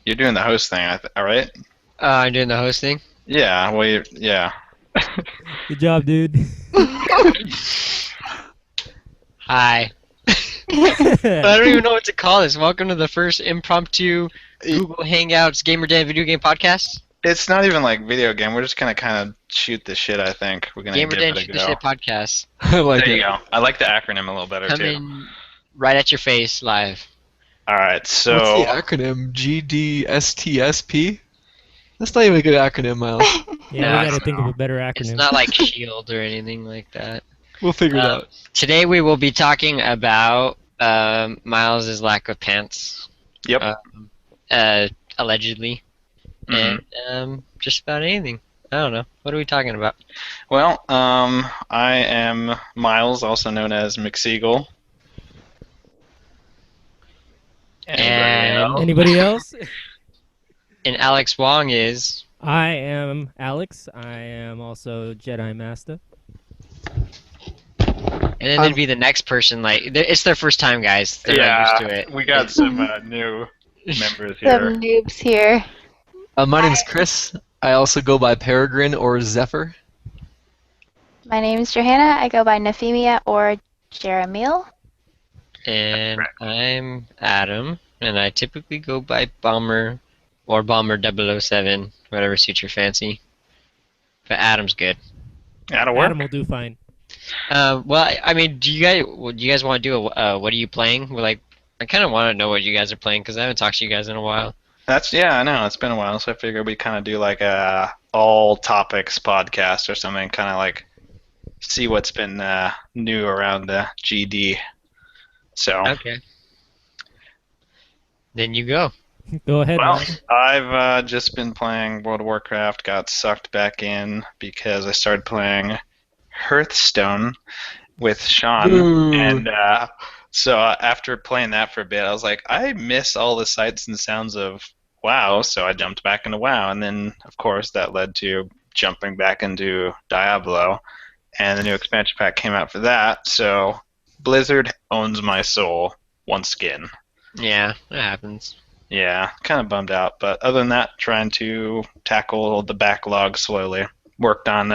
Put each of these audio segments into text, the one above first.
You're doing the host thing, all right? I'm doing the hosting. Yeah. Well, yeah. Good job, dude. Hi. I don't even know what to call this. Welcome to the first impromptu Google Hangouts Gamer Day Video Game Podcast. It's not even like video game. We're just gonna kind of shoot the shit. I think we're gonna Gamer give Day it a and the go. Shit Podcast. I like There it. you go. I like the acronym a little better too. Coming right at your face live. All right. What's So the acronym? GDSTSP? That's not even a good acronym, Miles. Yeah, No, we gotta think of a better It's acronym. not like Shield or anything like that. We'll figure it out. Today we will be talking about Miles's lack of pants. Yep. Allegedly. Mhm. And just about anything. I don't know. What are we talking about? Well, I am Miles, also known as McSeagle. And- Anybody else? And Alex Wong is. I am Alex. I am also Jedi Master. And then there'd be the next person, like, it's their first time, guys. They're not used to it. we got some new members Some here. noobs here. My name's Chris. I also go by Peregrine or Zephyr. My name is Johanna. I go by Nefemia or Jeremiel. And I'm Adam, and I typically go by Bomber or Bomber 007, whatever suits your fancy. But Adam's good. That'll work. Adam will do fine. Well, I mean, do you guys want to do a what are you playing? Well, like, I kind of want to know what you guys are playing because I haven't talked to you guys in a while. I know it's been a while, so I figured we'd kind of do like a all topics podcast or something, kind of like see what's been new around the GD. So, Okay. Then you go. Go ahead. well, Miles. I've just been playing World of Warcraft. Got sucked back in because I started playing Hearthstone with Sean, Ooh. and so after playing that for a bit, I was like, I miss all the sights and sounds of WoW, so I jumped back into WoW, and then of course that led to jumping back into Diablo, and the new expansion pack came out for that. So Blizzard owns my soul once again. Yeah, that happens. Yeah, kind of bummed out, but other than that, trying to tackle the backlog slowly. Worked on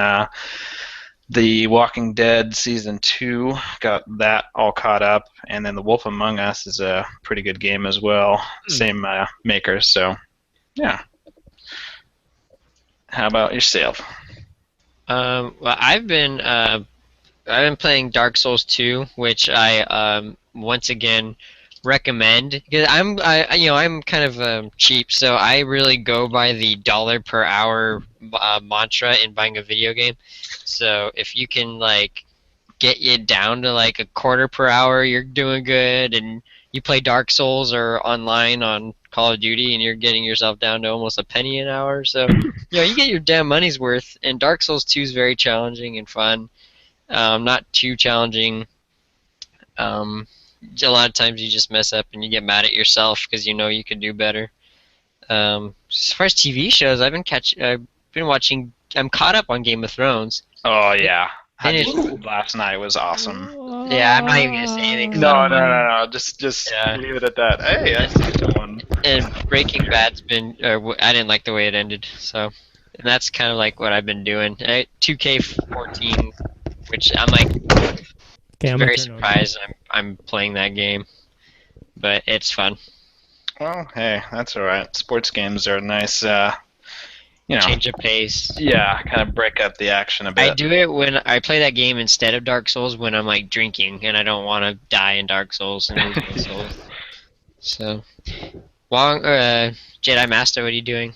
The Walking Dead Season 2, got that all caught up, and then The Wolf Among Us is a pretty good game as well. Same makers, so yeah. How about yourself? Well, I've been playing Dark Souls 2, which I once again recommend because I'm kind of cheap, so I really go by the dollar per hour mantra in buying a video game. So if you can like get you down to like a quarter per hour, you're doing good, and you play Dark Souls or online on Call of Duty, and you're getting yourself down to almost a penny an hour. So you get your damn money's worth. And Dark Souls 2 is very challenging and fun. Not too challenging. A lot of times you just mess up and you get mad at yourself because you know you could do better. As far as TV shows, I've been watching. I'm caught up on Game of Thrones. Oh, yeah. And Last night was awesome. Yeah, I'm not even gonna say anything. 'cause No. Just Yeah. leave it at that. Hey, I see someone. And Breaking Bad's been. I didn't like the way it ended, so. And that's kind of like what I've been doing. 2K14, which I'm like Okay, I'm very gonna turn on. surprised I'm playing that game, but it's fun. Well, hey, that's all right. Sports games are nice, Change of pace. yeah, kind of break up the action a I bit. do it when I play that game instead of Dark Souls when I'm like drinking and I don't want to die in Dark Souls and lose my soul. So, Jedi Master, what are you doing,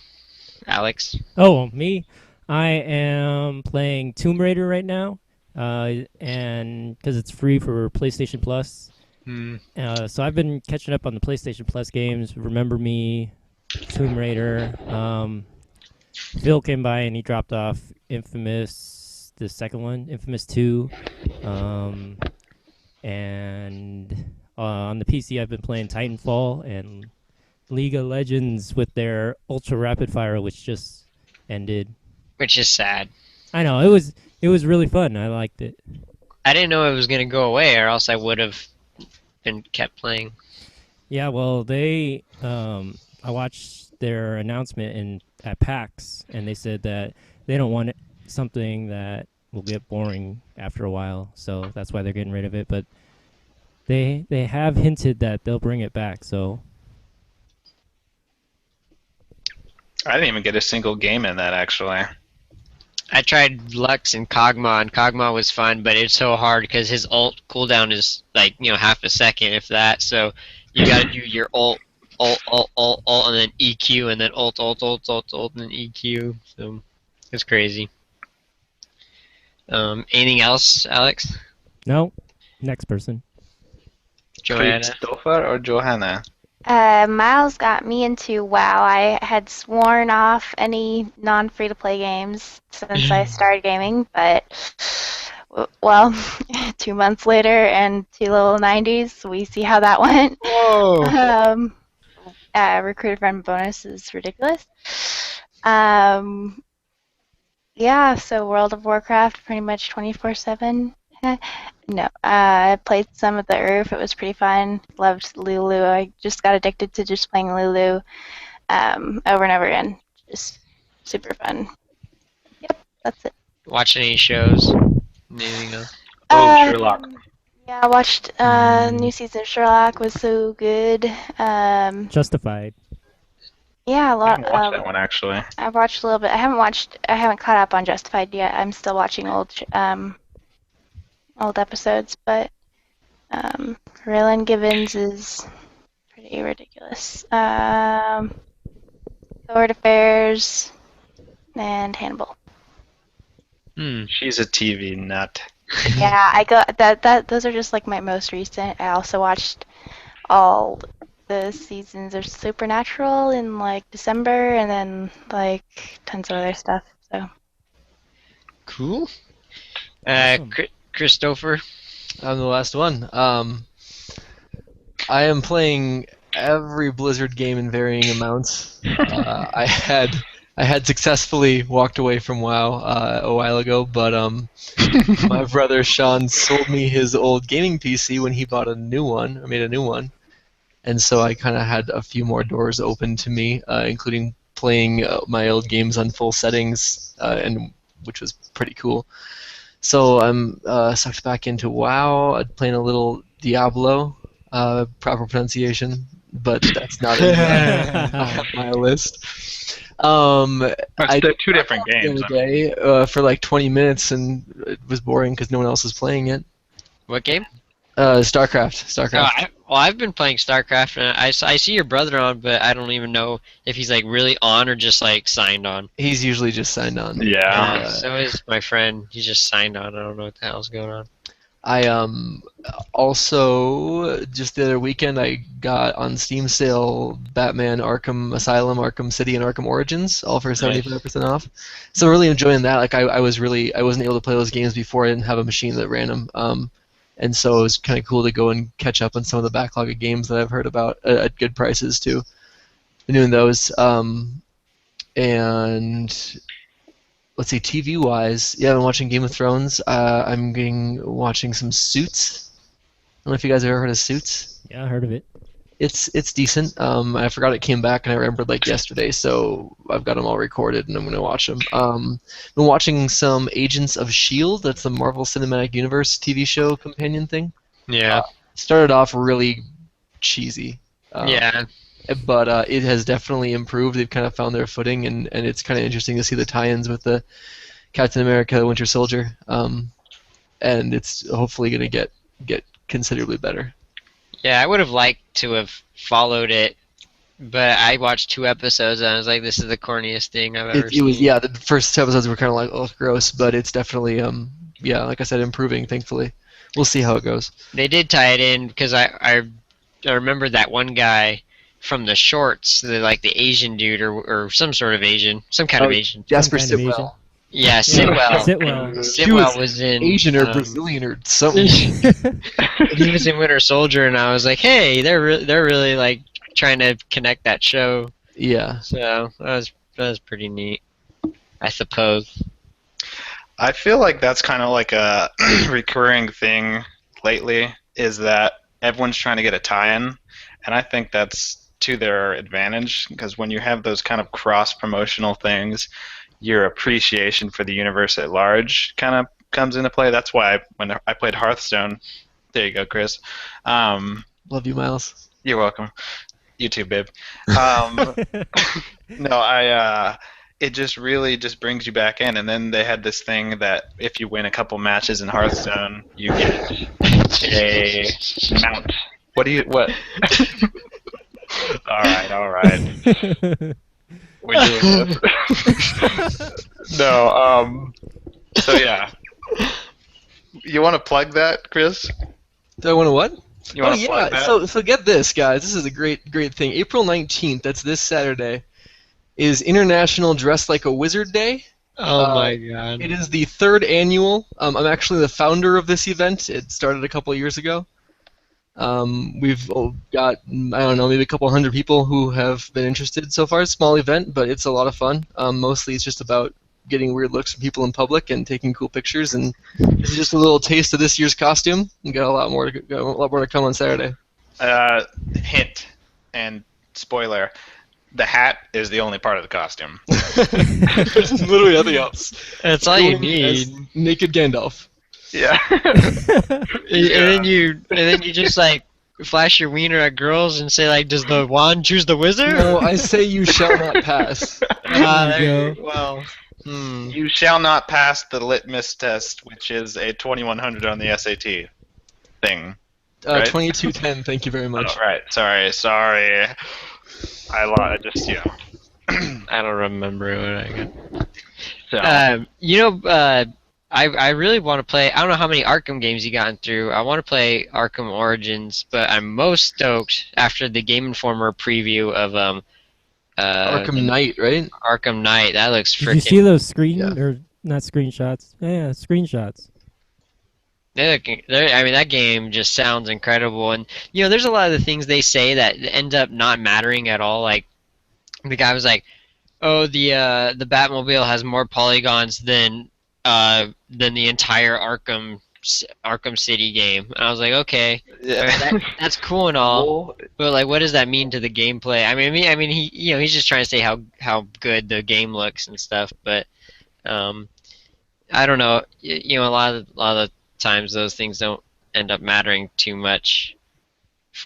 Alex? Oh, me. I am playing Tomb Raider right now, and because it's free for PlayStation Plus. So I've been catching up on the PlayStation Plus games. Remember Me, Tomb Raider. Phil came by and he dropped off Infamous, the second one, Infamous 2. And on the PC, I've been playing Titanfall and League of Legends with their Ultra Rapid Fire, which just ended. Which is sad. I know it was really fun. I liked it. I didn't know it was gonna go away, or else I would have been kept playing. Yeah, well, they I watched their announcement at PAX, and they said that they don't want something that will get boring after a while, so that's why they're getting rid of it. But they have hinted that they'll bring it back. So I didn't even get a single game in that actually. I tried Lux and Kog'Maw was fun, but it's so hard because his ult cooldown is like, half a second, if that. So you gotta do your ult, and then EQ, and then ult, and then EQ. So it's crazy. Anything else, Alex? no, next person. Joanna? Christopher or Johanna? Miles got me into WoW. I had sworn off any non-free-to-play games since I started gaming, but well, 2 months later and 2 level 90s, we see how that went. Whoa! Recruiter friend bonus is ridiculous. Yeah, so World of Warcraft pretty much 24/7. No, I played some of the URF. It was pretty fun. Loved Lulu. I just got addicted to just playing Lulu over and over again. Just super fun. Yep, that's it. Watch any shows? Anything else? Sherlock. Yeah, I watched new season of Sherlock. Was so good. Justified. Yeah, a I lot. haven't watched that one actually. I've watched a little bit. I haven't caught up on Justified yet. I'm still watching old episodes, but Raylan Givens is pretty ridiculous. Sword Affairs and Hannibal. She's a TV nut. Yeah, I got that. Those are just like my most recent. I also watched all the seasons of Supernatural in like December, and then like tons of other stuff. So Cool. Awesome. Christopher? I'm the last one. I am playing every Blizzard game in varying amounts. I had successfully walked away from WoW a while ago, but my brother Sean sold me his old gaming PC when he bought a new one, or made a new one, and so I kind of had a few more doors open to me, including playing my old games on full settings, and which was pretty cool. So I'm sucked back into WoW, playing a little Diablo, proper pronunciation, but that's not on my list. They're two different games. The other day for like 20 minutes, and it was boring because no one else was playing it. What game? StarCraft. I've been playing StarCraft, and I see your brother on, but I don't even know if he's like really on or just like signed on. He's usually just signed on. Yeah. So is my friend. He's just signed on. I don't know what the hell's going on. I also just the other weekend I got on Steam sale Batman Arkham Asylum, Arkham City, and Arkham Origins, all for 75% off. So really enjoying that. Like I wasn't able to play those games before. I didn't have a machine that ran them. And so it was kind of cool to go and catch up on some of the backlog of games that I've heard about at good prices too. Been doing those. And let's see, TV-wise, yeah, I've been watching Game of Thrones. I'm watching some Suits. I don't know if you guys have ever heard of Suits. Yeah, I heard of it. It's decent. I forgot it came back, and I remembered like yesterday, so I've got them all recorded, and I'm going to watch them. Been watching some Agents of S.H.I.E.L.D. That's the Marvel Cinematic Universe TV show companion thing. Yeah. Started off really cheesy. Yeah. But it has definitely improved. They've kind of found their footing, and it's kind of interesting to see the tie-ins with the Captain America, Winter Soldier, and it's hopefully going to get considerably better. Yeah, I would have liked to have followed it, but I watched 2 episodes and I was like, "This is the corniest thing I've ever It was seen." the first 2 episodes were kind of like, oh, gross, but it's definitely like I said, improving. Thankfully, we'll see how it goes. They did tie it in because I remember that one guy from the shorts, like the Asian dude or some sort of Asian, some kind of Asian. Jasper Some kind of Sitwell. Yeah, Sitwell. Sitwell. Sitwell was in Asian or Brazilian or something. he was in Winter Soldier, and I was like, "Hey, they're really like trying to connect that show." Yeah. So that was pretty neat, I suppose. I feel like that's kind of like a recurring thing lately, is that everyone's trying to get a tie-in, and I think that's to their advantage, because when you have those kind of cross-promotional things, your appreciation for the universe at large kind of comes into play. That's why when I played Hearthstone, there you go, Chris. Love you, Miles. You're welcome. You too, babe. No, it just really just brings you back in. And then they had this thing that if you win a couple matches in Hearthstone, you get a mount. What? All right. We're doing this. No, so yeah. You want to plug that, Chris? Do I want to what? You want to plug that? So get this, guys. This is a great thing. April 19th, that's this Saturday, is International Dress Like a Wizard Day. Oh my god. It is the 3rd annual. I'm actually the founder of this event. It started a couple of years ago. We've got, I don't know, maybe a couple hundred people who have been interested so far. It's a small event, but it's a lot of fun. Mostly it's just about getting weird looks from people in public and taking cool pictures. And this is just a little taste of this year's costume. We got a lot more to come on Saturday. Hint and spoiler: the hat is the only part of the costume. There's literally nothing else. That's all you As need. naked Gandalf. Yeah. And then you just like flash your wiener at girls and say like, does the wand choose the wizard? No, I say you shall not pass. Ah, There you there- well, hmm. You shall not pass the litmus test, which is a 2100 on the SAT thing. Right. 2210, thank you very much. Oh, right. Sorry. I just, you know. I don't remember what I got. So, I really want to play. I don't know how many Arkham games you gotten through. I want to play Arkham Origins, but I'm most stoked after the Game Informer preview of Arkham Knight, right? Arkham Knight. That looks Did you freaking. see those screen Yeah. or not screenshots? Yeah, screenshots. I mean, that game just sounds incredible, and there's a lot of the things they say that end up not mattering at all. Like the guy was like, "Oh, the Batmobile has more polygons than the entire Arkham City game." And I was like, okay, that's cool and all, but like, what does that mean to the gameplay? I mean, he's just trying to say how good the game looks and stuff, but I don't know. A lot of the times those things don't end up mattering too much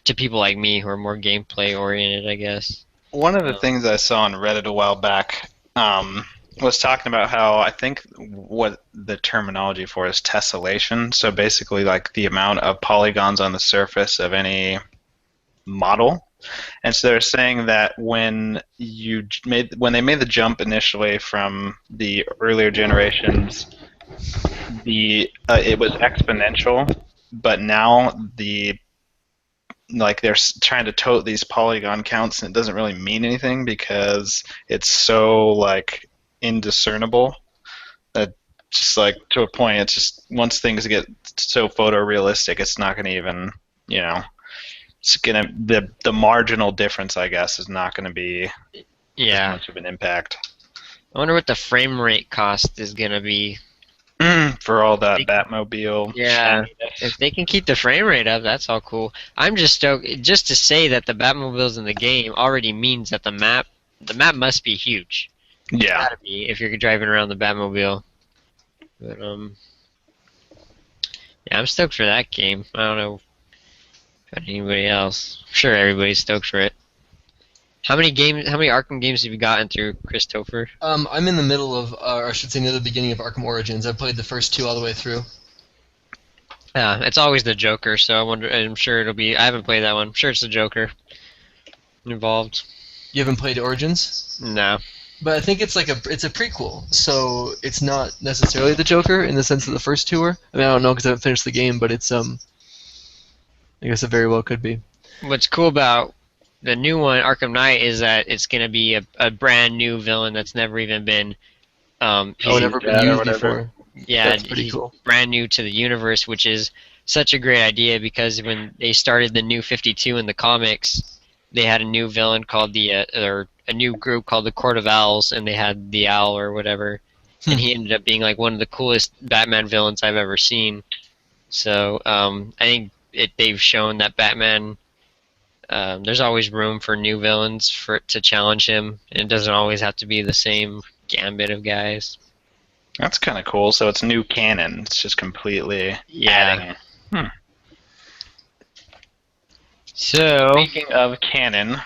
to people like me who are more gameplay oriented, I guess. one of the things I saw on Reddit a while back was talking about how I think what the terminology for is tessellation. So basically, like the amount of polygons on the surface of any model. And so they're saying that when they made the jump initially from the earlier generations, it was exponential, but now they're trying to tote these polygon counts, and it doesn't really mean anything because it's so like indiscernible that just like to a point, it's just once things get so photorealistic, it's not going to even it's gonna the marginal difference, I guess, is not going to be as much of an impact. I wonder what the frame rate cost is going to be. For all that Batmobile. Yeah, shininess. if they can keep the frame rate up, that's all cool. I'm just stoked. Just to say that the Batmobile's in the game already means that the map must be huge. It's Yeah. gotta be if you're driving around the Batmobile. But yeah, I'm stoked for that game. I don't know about anybody else. I'm sure everybody's stoked for it. How many Arkham games have you gotten through, Christopher? I'm in the middle of, or I should say near the beginning of Arkham Origins. I played the first 2 all the way through. Yeah, it's always the Joker, so I'm sure it'll be. I haven't played that one. I'm sure it's the Joker involved. You haven't played Origins? No. But I think it's it's a prequel, so it's not necessarily the Joker in the sense that the first 2 were. I mean, I don't know because I haven't finished the game, but it's I guess it very well could be. What's cool about the new one, Arkham Knight, is that it's going to be a brand new villain that's never even been. Never been or used whatever. before. Yeah, That's pretty he's cool. brand new to the universe, which is such a great idea because when they started the New 52 in the comics, they had a new villain called or a new group called the Court of Owls, and they had the Owl or whatever, and he ended up being like one of the coolest Batman villains I've ever seen. So I think they've shown that Batman there's always room for new villains to challenge him, and it doesn't always have to be the same gambit of guys. That's kind of cool. So it's new canon. It's just completely adding. So, Speaking of canon,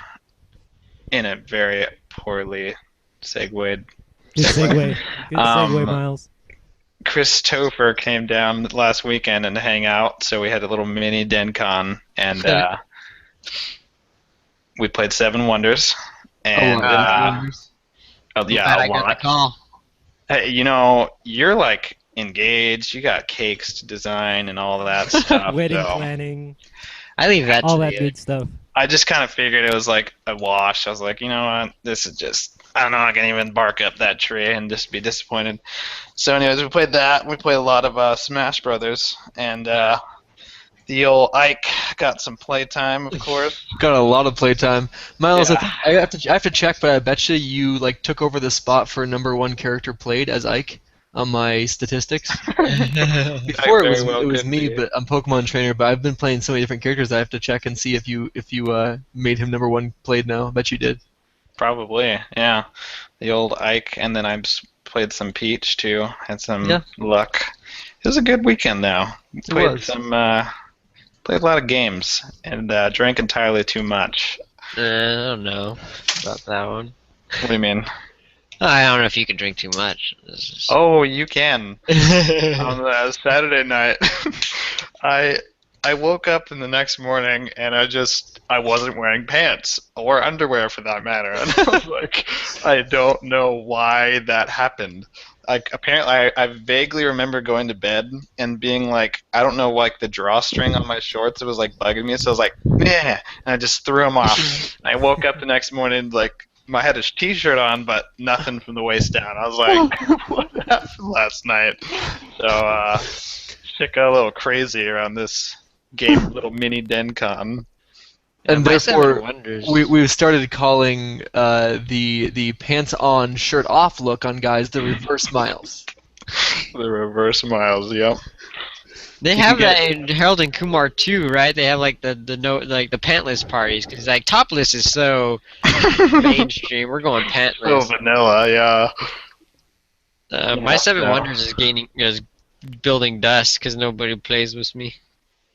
in a very poorly segued, Good segue. Good segue, Miles. Chris Topher came down last weekend and hang out, so we had a little mini DenCon, and we played Seven Wonders. And glad I got the call. Hey, you're like engaged. You got cakes to design and all that stuff. Wedding so planning, I leave that all to that the good stuff. I just kind of figured it was like a wash. I was like, you know what? This is just, I don't know, I can even bark up that tree and just be disappointed. So anyways, we played that. We played a lot of Smash Brothers, and the old Ike got some playtime, of course. Got a lot of playtime. Miles, Yeah. I have to check, but I bet you like took over the spot for #1 character played as Ike on my statistics. Before very well it was could me, be. but I'm Pokemon trainer. But I've been playing so many different characters. I have to check and see if you made him #1 played now. I bet you did. Probably, yeah. The old Ike, and then I played some Peach too. Had some luck. It was a good weekend though. Played was. played a lot of games and drank entirely too much. I don't know about that one. What do you mean? I don't know if you can drink too much. This is- Oh, you can. On Saturday night, I woke up in the next morning and I wasn't wearing pants or underwear for that matter, and I was like, I don't know why that happened. Like apparently, I vaguely remember going to bed and being like, I don't know, like the drawstring on my shorts, it was like bugging me, so I was like, meh, and I just threw them off. I woke up the next morning like. I had a t-shirt on, but nothing from the waist down. I was like, what happened last night? So, shit got a little crazy around this little mini DenCon. And my Seven therefore, Wonders. we've started calling the pants on, shirt off look on guys the reverse Miles. The reverse Miles, yep. They have that in Harold and Kumar too, right? They have like the pantless parties because like topless is so mainstream. We're going Oh, pantless. vanilla, yeah. My Seven no. Wonders is building dust because nobody plays with me.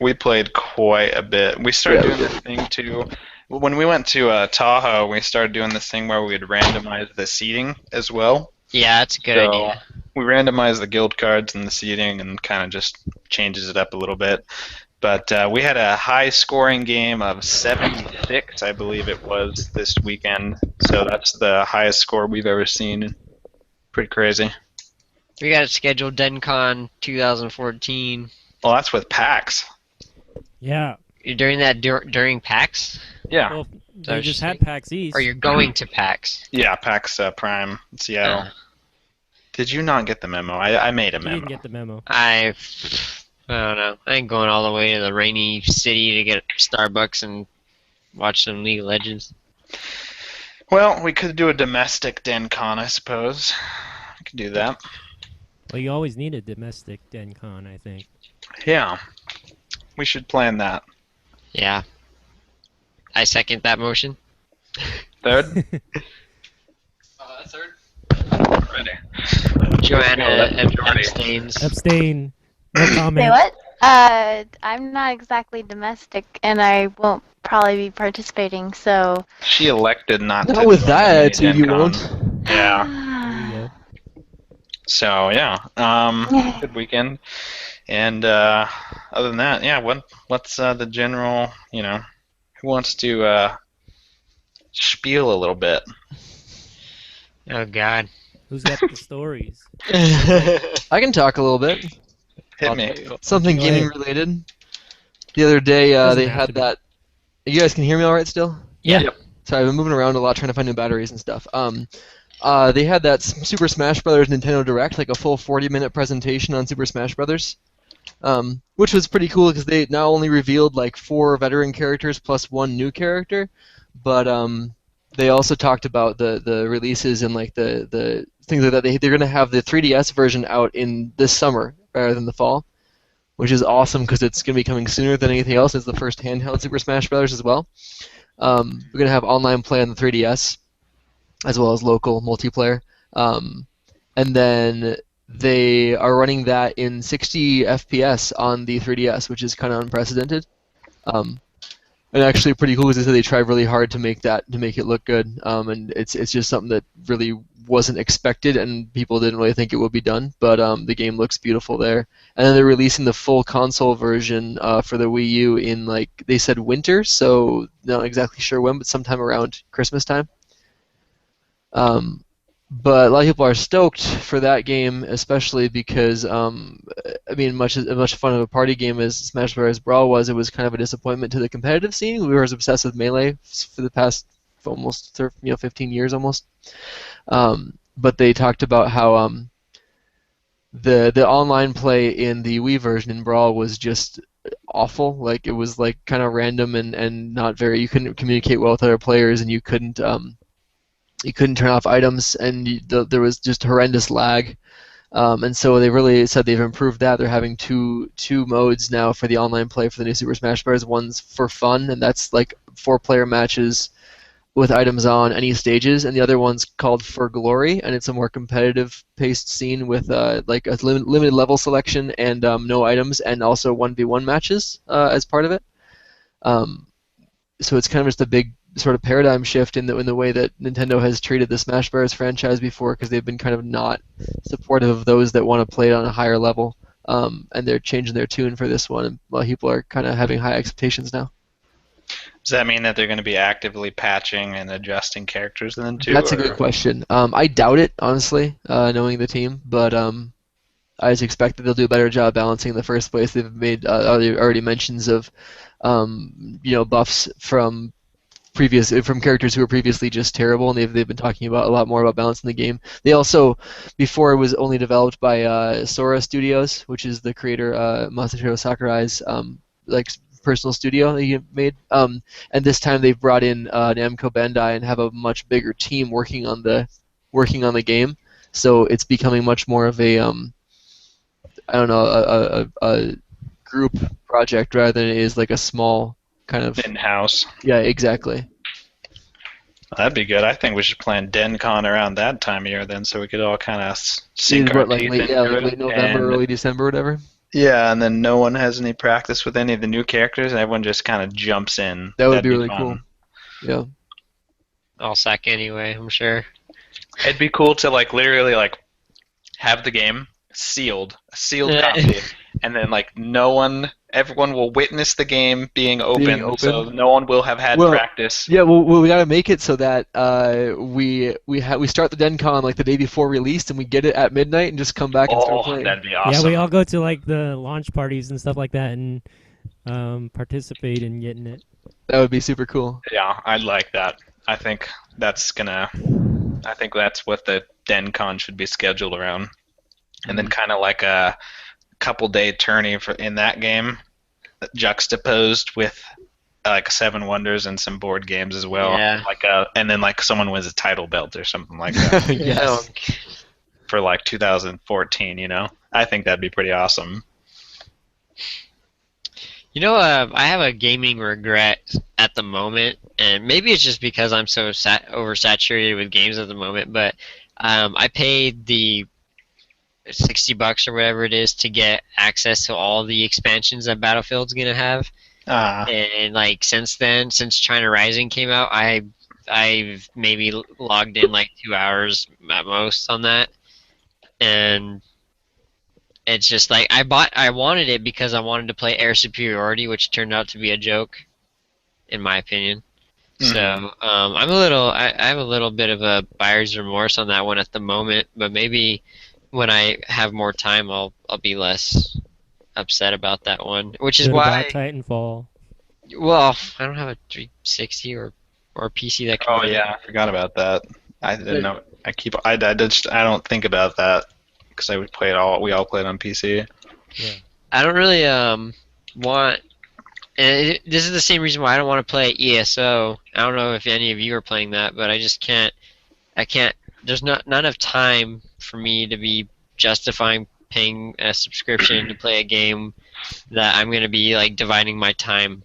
We played quite a bit. We started doing this thing too. When we went to Tahoe, we started doing this thing where we'd randomize the seating as well. Yeah, that's a good So, idea. We randomize the guild cards and the seating and kind of just changes it up a little bit. But we had a high-scoring game of 7-6, I believe it was, this weekend. So that's the highest score we've ever seen. Pretty crazy. We got it scheduled DenCon 2014. Well, that's with PAX. Yeah. You're doing that during PAX, Yeah. Well, they was just just had PAX East. or you're going to PAX? Yeah, PAX Prime in Seattle. Uh, Did you not get the memo? I made a You memo. didn't get the memo. I don't know. I ain't going all the way to the rainy city to get Starbucks and watch some League of Legends. Well, we could do a domestic DenCon, I suppose. We could do that. Well, you always need a domestic DenCon, I think. Yeah. We should plan that. Yeah. I second that motion. Third? Third. Ready. Joanna that's majority. abstains. Abstain. No comment. Say what? I'm not exactly domestic, and I won't probably be participating, so. She elected not to. Not with join that the attitude, you DenCon. won't. Yeah. There you go. So yeah, good weekend. And other than that, yeah, what's the general? Who wants to spiel a little bit? Oh God. Who's got the stories? I can talk a little bit. Hit me. Something Go gaming ahead. related. The other day, Doesn't they have had to be. that. You guys can hear me all right still? Yeah. Yep. Sorry, I've been moving around a lot trying to find new batteries and stuff. They had that Super Smash Brothers Nintendo Direct, like a full 40-minute presentation on Super Smash Brothers, which was pretty cool because they not only revealed like 4 veteran characters plus 1 new character, but they also talked about the releases and like the things like that. They're going to have the 3DS version out in this summer rather than the fall. which is awesome because it's going to be coming sooner than anything else. It's the first handheld Super Smash Bros. As well. We're going to have online play on the 3DS, as well as local multiplayer. And then they are running that in 60 FPS on the 3DS, which is kind of unprecedented. And actually pretty cool because they said they tried really hard to make it look good. And it's just something that really wasn't expected, and people didn't really think it would be done. But the game looks beautiful there. And then they're releasing the full console version for the Wii U in, like, they said winter, so not exactly sure when, but sometime around Christmas time. But a lot of people are stoked for that game, especially because, I mean, much fun of a party game as Smash Bros. Brawl was, it was kind of a disappointment to the competitive scene. We were as obsessed with Melee for the past almost 15 years almost. But they talked about how the online play in the Wii version in Brawl was just awful. Like, it was like kind of random and not very. You couldn't communicate well with other players, and you couldn't turn off items, and there was just horrendous lag. And so they really said they've improved that. They're having two modes now for the online play for the new Super Smash Bros. One's for fun, and that's like 4-player matches with items on any stages, and the other one's called For Glory, and it's a more competitive-paced scene with like a limited level selection and no items, and also 1v1 matches as part of it. So it's kind of just a big sort of paradigm shift in the way that Nintendo has treated the Smash Bros. Franchise before, because they've been kind of not supportive of those that want to play it on a higher level, and they're changing their tune for this one, and a lot of people are kind of having high expectations now. Does that mean that they're going to be actively patching and adjusting characters then too? That's a good question. I doubt it, honestly, knowing the team, but I just expect that they'll do a better job balancing in the first place. They've made already mentions of buffs from characters who were previously just terrible, and they've been talking about a lot more about balancing the game. They also, before it was only developed by Sora Studios, which is the creator Masahiro Sakurai's personal studio that he made, and this time they've brought in Namco Bandai and have a much bigger team working on the game. So it's becoming much more of a a group project rather than it is like a small kind of in-house. Yeah, exactly. That'd be good. I think we should plan DenCon around that time of year then, so we could all kind of sink our teeth into it. Late November, early December, whatever. Yeah, and then no one has any practice with any of the new characters, and everyone just kind of jumps in. That would be really cool. Yeah. I'll sack anyway, I'm sure. It'd be cool to literally have the game sealed, a sealed copy, and then everyone will witness the game being open, so no one will have had practice. Yeah, well, we gotta make it so that we start the DenCon the day before release, and we get it at midnight and just come back and start playing. That'd be awesome. Yeah, we all go to the launch parties and stuff like that and participate in getting it. That would be super cool. Yeah, I'd like that. I think that's what the DenCon should be scheduled around. And then kind of like a couple-day tourney in that game, juxtaposed with Seven Wonders and some board games as well. Yeah. And then someone wins a title belt or something like that. Yes. For 2014, I think that'd be pretty awesome. I have a gaming regret at the moment, and maybe it's just because I'm so oversaturated with games at the moment, but I paid the $60 or whatever it is to get access to all the expansions that Battlefield's gonna have. And since then, since China Rising came out, I've maybe logged in 2 hours at most on that, and it's just I wanted it because I wanted to play Air Superiority, which turned out to be a joke, in my opinion. Mm-hmm. So I have a little bit of a buyer's remorse on that one at the moment, but maybe when I have more time, I'll be less upset about that one. Which is why Titanfall. Well, I don't have a 360 or PC that can. Oh yeah, I forgot about that. I didn't know. I don't think about that because we all played on PC. Yeah. I don't really want. And this is the same reason why I don't want to play ESO. I don't know if any of you are playing that, but I just can't. I can't. There's not enough time for me to be justifying paying a subscription to play a game that I'm gonna be like dividing my time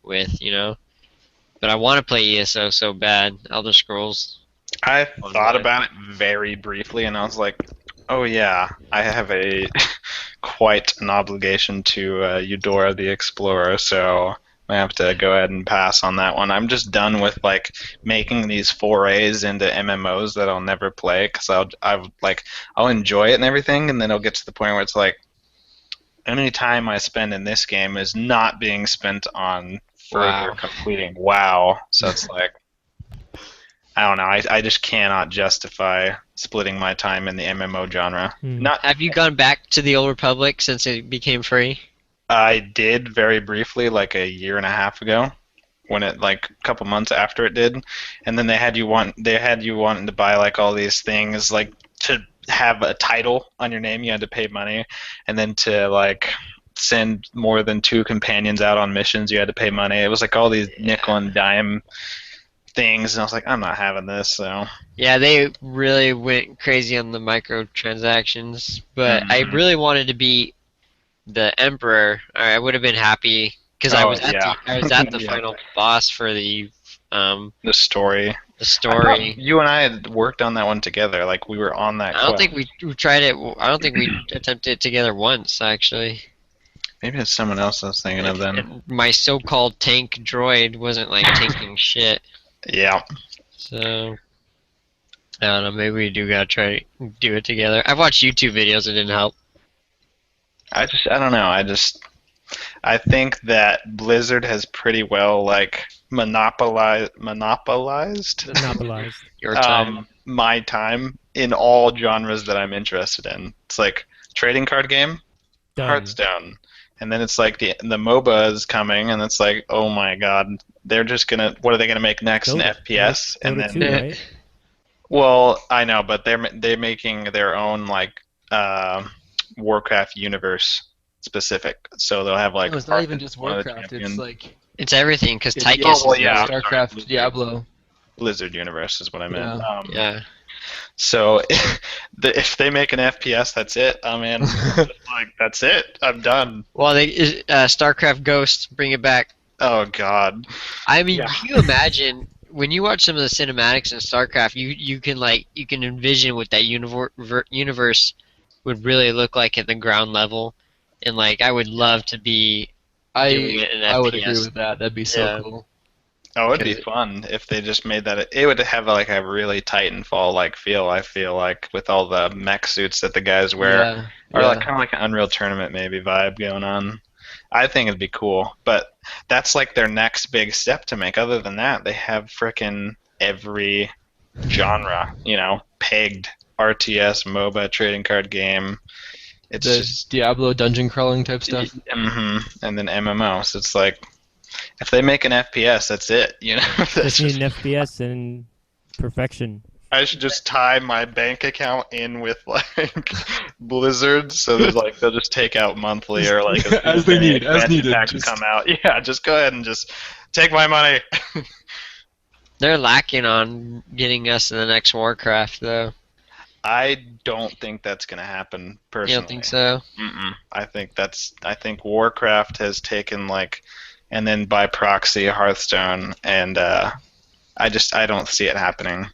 with, you know. But I want to play ESO so bad. Elder Scrolls. I Oh, thought man. about it very briefly, and I was like, "Oh yeah, I have a quite an obligation to Eudora the Explorer, so I have to go ahead and pass on that one." I'm just done with like making these forays into MMOs that I'll never play because I'll enjoy it and everything, and then it'll get to the point where it's like, any time I spend in this game is not being spent on further Wow. completing WoW. So it's like, I don't know. I just cannot justify splitting my time in the MMO genre. Hmm. Not Have you gone back to the Old Republic since it became free? I did very briefly, like a year and a half ago, when it like a couple months after it did, and then they had you wanting to buy like all these things like to have a title on your name. You had to pay money, and then to like send more than 2 companions out on missions, you had to pay money. It was like all these nickel and dime things, and I was like, I'm not having this. So Yeah, they really went crazy on the microtransactions, but I Mhm. really wanted to be the Emperor. I would have been happy because I Oh, was at yeah. I was at the Yeah. final boss for the the story. I thought story. you and I had worked on that one together. Like we were on that. I don't quest. think we tried it. I don't think we attempted it together once actually. Maybe it's someone else I was thinking of then. And my so-called tank droid wasn't like tanking shit. Yeah. So I don't know. Maybe we do gotta try to do it together. I've watched YouTube videos. It didn't help. I don't know. I think that Blizzard has pretty well like monopolized Monopolized. Your time. my time in all genres that I'm interested in. It's like trading card game, Done. Hearthstone, and then it's like the MOBA is coming, and it's like, oh my god, they're just gonna what are they gonna make next? An Dota. FPS, and Dota then 2, right? well, I know, but they're making their own like Warcraft universe specific, so they'll have like No, it's not even just one of the Warcraft. It's champions. like It's everything because it's Tychus well, is yeah. there. StarCraft, Diablo. Blizzard universe is what I meant. Yeah. Yeah. So if they make an FPS, that's it. I'm in. Like that's it. I'm done. Well, StarCraft Ghost, bring it back. Oh god. I mean, Yeah. can you imagine when you watch some of the cinematics in StarCraft? You can envision what that universe would really look like at the ground level, and like I would love to be doing it in I would FPS. agree with that. That'd be so Yeah. cool. Oh, it'd be Okay. fun if they just made that. It would have like a really Titanfall like feel. I feel like with all the mech suits that the guys wear, Yeah. or yeah. like kind of like an Unreal Tournament maybe vibe going on. I think it'd be cool, but that's like their next big step to make. Other than that, they have frickin' every genre, pegged. RTS, MOBA, trading card game. It's the just Diablo dungeon crawling type stuff. and then MMO. So it's like if they make an FPS, that's it. That's Just need just- an FPS and perfection. I should just tie my bank account in with like Blizzard, so that like they'll just take out monthly or like As they need, as expansion needed, packs just- come out. Yeah, just go ahead and just take my money. They're lacking on getting us in the next Warcraft, though. I don't think that's gonna happen personally. You don't think so? Mm-mm. I think Warcraft has taken like, and then by proxy Hearthstone, and I don't see it happening.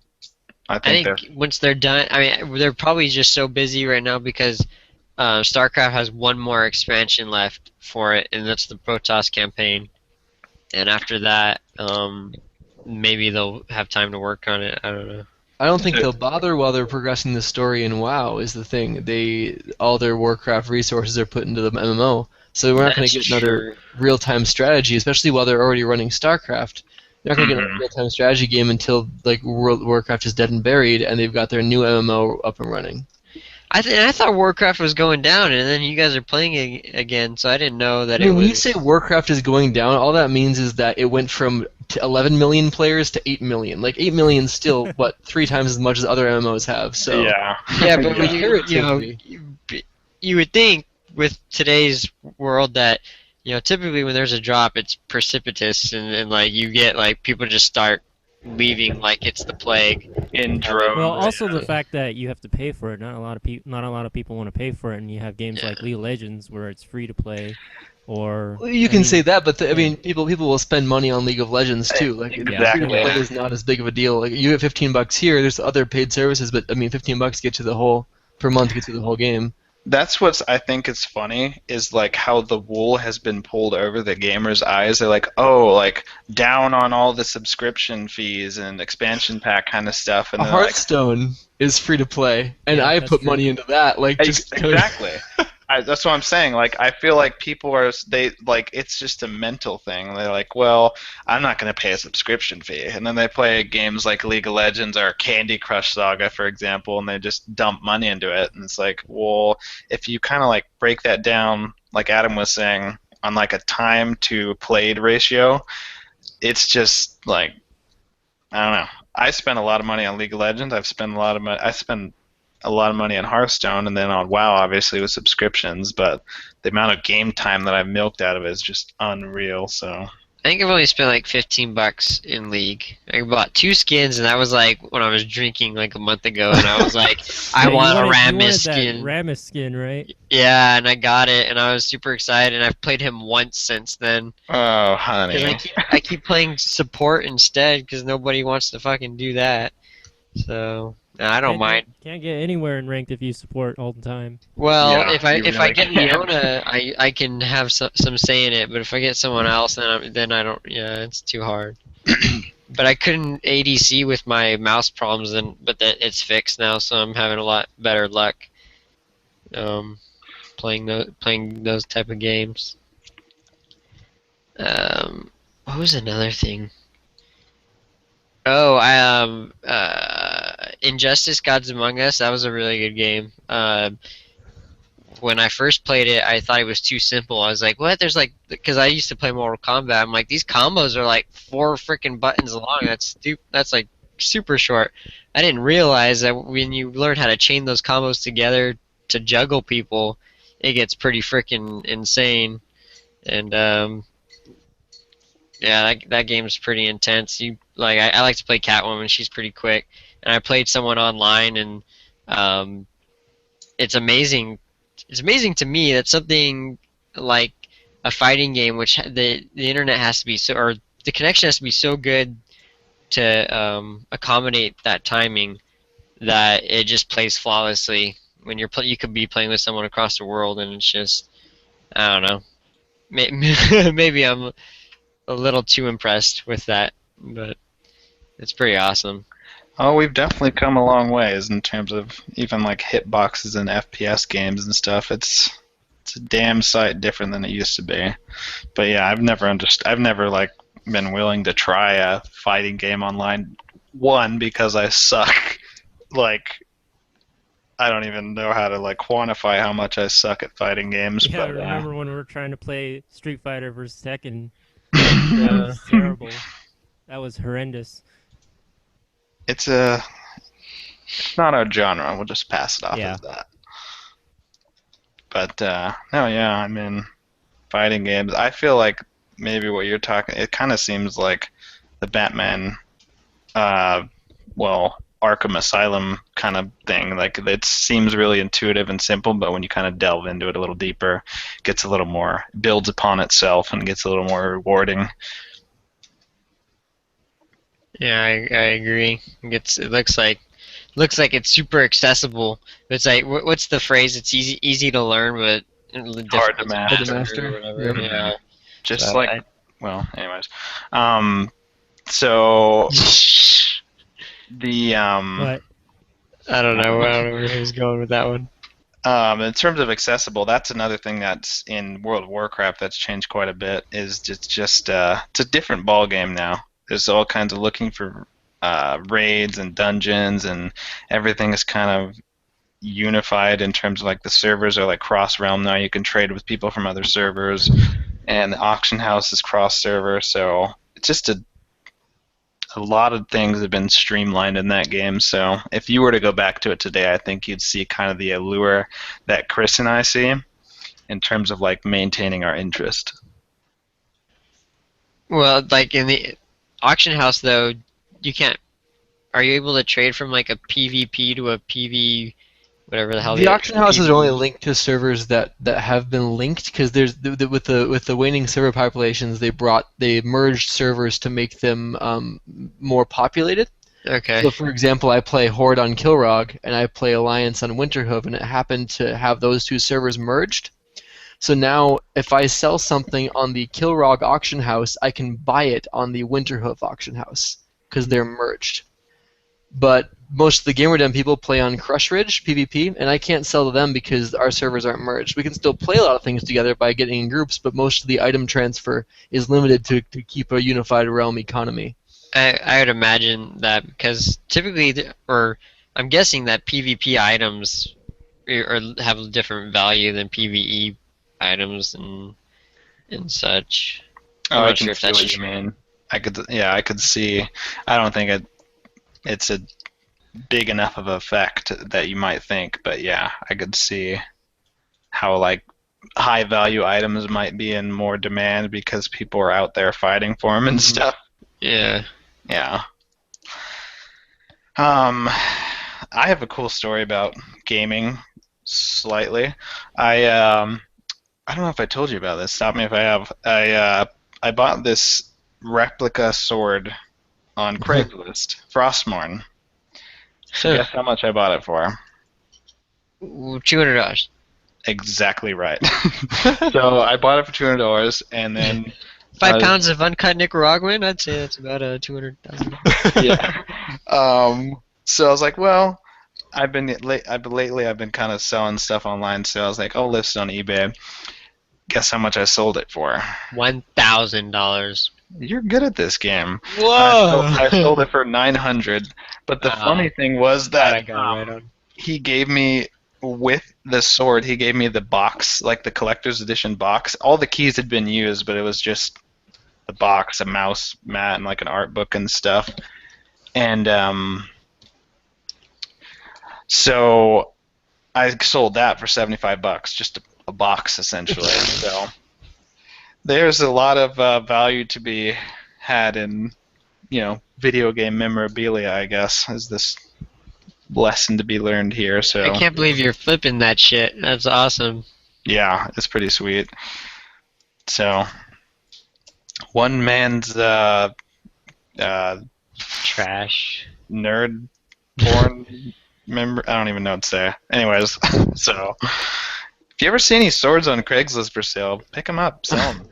I I think, think once they're done, I mean, they're probably just so busy right now because StarCraft has one more expansion left for it, and that's the Protoss campaign. And after that, maybe they'll have time to work on it. I don't know. I don't think they'll bother while they're progressing the story in WoW. Is the thing. All their Warcraft resources are put into the MMO, so we're not going That's to get another true. real-time strategy, especially while they're already running StarCraft. They're not going to get a real-time strategy game until like World Warcraft is dead and buried, and they've got their new MMO up and running. I thought Warcraft was going down, and then you guys are playing it again, so I didn't know that I mean, it when was. you say Warcraft is going down, all that means is that it went from 11 million players to 8 million. Like 8 million is still what 3 times as much as other MMOs have. So yeah. Yeah, but when Comparatively. you would think with today's world that typically when there's a drop, it's precipitous, and like you get like people just start leaving like it's the plague. In droves. Well, also the fact that you have to pay for it. Not a lot of people want to pay for it, and you have games like League of Legends where it's free to play, or Well, you I can mean, say that, but I yeah. mean, people will spend money on League of Legends too. Like Exactly. free-to-play is not as big of a deal. Like you have $15 here. There's other paid services, but I mean, $15 gets you the whole per month gets you the whole game. That's what's I think is funny is like how the wool has been pulled over the gamers' eyes. They're like, oh, like down on all the subscription fees and expansion pack kind of stuff, and they're like, Hearthstone is free to play, and Yeah, I that's put true. money into that. Like just exactly. That's what I'm saying. Like, I feel like people are it's just a mental thing. They're like, well, I'm not going to pay a subscription fee, and then they play games like League of Legends or Candy Crush Saga, for example, and they just dump money into it. And it's like, well, if you kind of like break that down, like Adam was saying, on like a time to played ratio, it's just like, I don't know. I spend a lot of money on League of Legends. I spend a lot of money on Hearthstone, and then on WoW, obviously with subscriptions. But the amount of game time that I've milked out of it is just unreal. So I think I've only spent like $15 in League. I bought 2 skins, and that was like when I was drinking like a month ago, and I was like, I Yeah, want you a wanted Rammus that skin. Rammus skin, right? Yeah, and I got it, and I was super excited, and I've played him once since then. oh, 'Cause honey. I keep playing support instead, because nobody wants to fucking do that. So, I don't mind. Can't get anywhere in ranked if you support all the time. Well, Yeah, if I you if I really get can. Leona, I can have some say in it. But if I get someone else, then I don't. Yeah, it's too hard. But I couldn't ADC with my mouse problems, but that it's fixed now, so I'm having a lot better luck. Playing those type of games. What was another thing? Oh, Injustice: Gods Among Us. That was a really good game. When I first played it, I thought it was too simple. I was like, "What?" There's like, because I used to play Mortal Kombat. I'm like, these combos are like 4 freaking buttons long. That's like super short. I didn't realize that when you learn how to chain those combos together to juggle people, it gets pretty freaking insane. And yeah, that game's pretty intense. I like to play Catwoman. She's pretty quick, and I played someone online, and it's amazing. It's amazing to me that something like a fighting game, which the internet has to be or the connection has to be so good to accommodate that timing, that it just plays flawlessly. When you could be playing with someone across the world, and it's just, I don't know. Maybe I'm a little too impressed with that, but it's pretty awesome. Oh, we've definitely come a long ways in terms of even like hitboxes and FPS games and stuff. It's a damn sight different than it used to be. But yeah, I've never like been willing to try a fighting game online. One, because I suck. Like, I don't even know how to like quantify how much I suck at fighting games. Yeah, I but remember when we were trying to play Street Fighter versus Tekken. That was terrible. That was horrendous. it's not our genre. We'll just pass it off Yeah. as that. But no, yeah, I mean, fighting games. I feel like maybe what you're talking. It kind of seems like the Batman, Arkham Asylum kind of thing. Like, it seems really intuitive and simple, but when you kind of delve into it a little deeper, it gets a little more, builds upon itself and gets a little more rewarding. Yeah, I agree. It looks like it's super accessible. It's like what's the phrase? It's easy to learn, but Hard to difficult master. or whatever. Yep. Yeah. Just So like, well, anyways. So the But I don't know where he's going with that one. in terms of accessible, that's another thing that's in World of Warcraft that's changed quite a bit. Is it's a different ball game now. There's all kinds of looking for raids and dungeons, and everything is kind of unified in terms of like the servers are like cross realm now. You can trade with people from other servers, and the auction house is cross server. So it's just a lot of things have been streamlined in that game. So if you were to go back to it today, I think you'd see kind of the allure that Chris and I see in terms of like maintaining our interest. Well, like in the auction house though, you can't. Are you able to trade from like a PvP to a PV, whatever the hell? The auction houses are only PV? linked to servers that have been linked because there's with the waning server populations they merged servers to make them more populated. Okay. So for example, I play Horde on Kilrog and I play Alliance on Winterhoof, and it happened to have those two servers merged. So now if I sell something on the Kilrog auction house, I can buy it on the Winterhoof auction house because they're merged. But most of the Gamer Den people play on Crush Ridge PvP, and I can't sell to them because our servers aren't merged. We can still play a lot of things together by getting in groups, but most of the item transfer is limited to keep a unified realm economy. I would imagine that because typically, or I'm guessing that PvP items have a different value than PvE items and such. Oh, I'm I not can sure if see that's what you true. mean. I could see. I don't think it's a big enough of an effect that you might think, but yeah, I could see how like high value items might be in more demand because people are out there fighting for them and Mhm. stuff. Yeah. Yeah. I have a cool story about gaming slightly. I don't know if I told you about this. Stop me if I have. I bought this replica sword on Craigslist, Frostmourne. So guess how much I bought it for? $200. Exactly right. So I bought it for $200, and then 5 pounds of uncut Nicaraguan. I'd say that's about $200,000. yeah. So I was like, well, lately I've been kind of selling stuff online, so I was like, I'll list it on eBay. Guess how much I sold it for? $1,000. You're good at this game. Whoa! I sold it for 900. But the funny thing was that I got it right on. he gave me with the sword. He gave me the box, like the collector's edition box. All the keys had been used, but it was just the box, a mouse mat, and like an art book and stuff. And so I sold that for $75, just a box essentially. So there's a lot of value to be had in, video game memorabilia, I guess, is this lesson to be learned here. So I can't believe you're flipping that shit. That's awesome. yeah, it's pretty sweet. So one man's Trash. nerd porn member. I don't even know what to say. Anyways, so if you ever see any swords on Craigslist for sale, pick them up, sell them.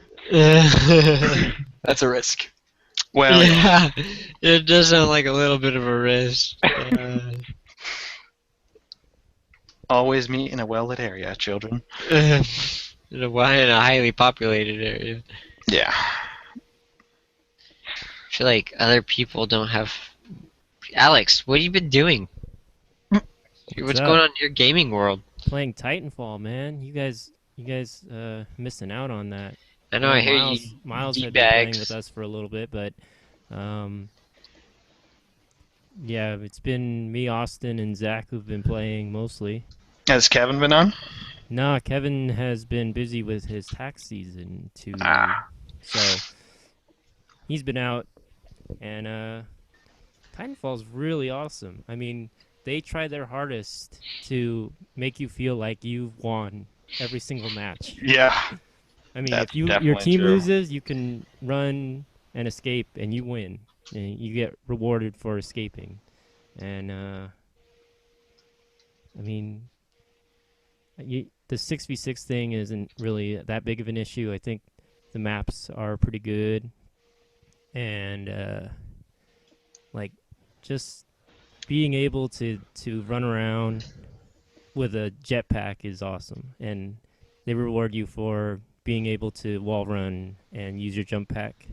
That's a risk. Well, Yeah, it does sound like a little bit of a risk. always meet in a well-lit area, children. In a highly populated area. Yeah. I feel like other people don't have. Alex, what have you been doing? What's up? going on in your gaming world? Playing Titanfall, man. You guys missing out on that. I know I hear Miles, you. Miles had been playing D-bags. with us for a little bit, but yeah, it's been me, Austin, and Zach who've been playing mostly. Has Kevin been on? Nah, Kevin has been busy with his tax season too, so he's been out. And Titanfall's really awesome. I mean, they try their hardest to make you feel like you've won every single match. Yeah. I mean, That's if your definitely team true. loses, you can run and escape, and you win. And you get rewarded for escaping. And I mean, the 6v6 thing isn't really that big of an issue. I think the maps are pretty good, and like just being able to run around with a jetpack is awesome. And they reward you for being able to wall run and use your jump pack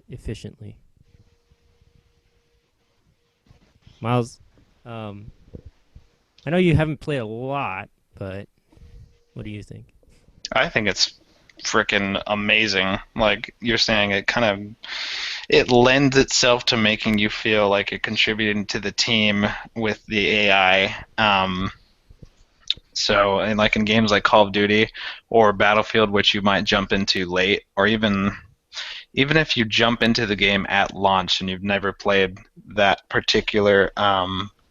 efficiently. Miles, I know you haven't played a lot, but what do you think? I think it's freaking amazing. Like you're saying, it lends itself to making you feel like you're contributing to the team with the AI. So, and like in games like Call of Duty or Battlefield, which you might jump into late, or even even if you jump into the game at launch and you've never played that particular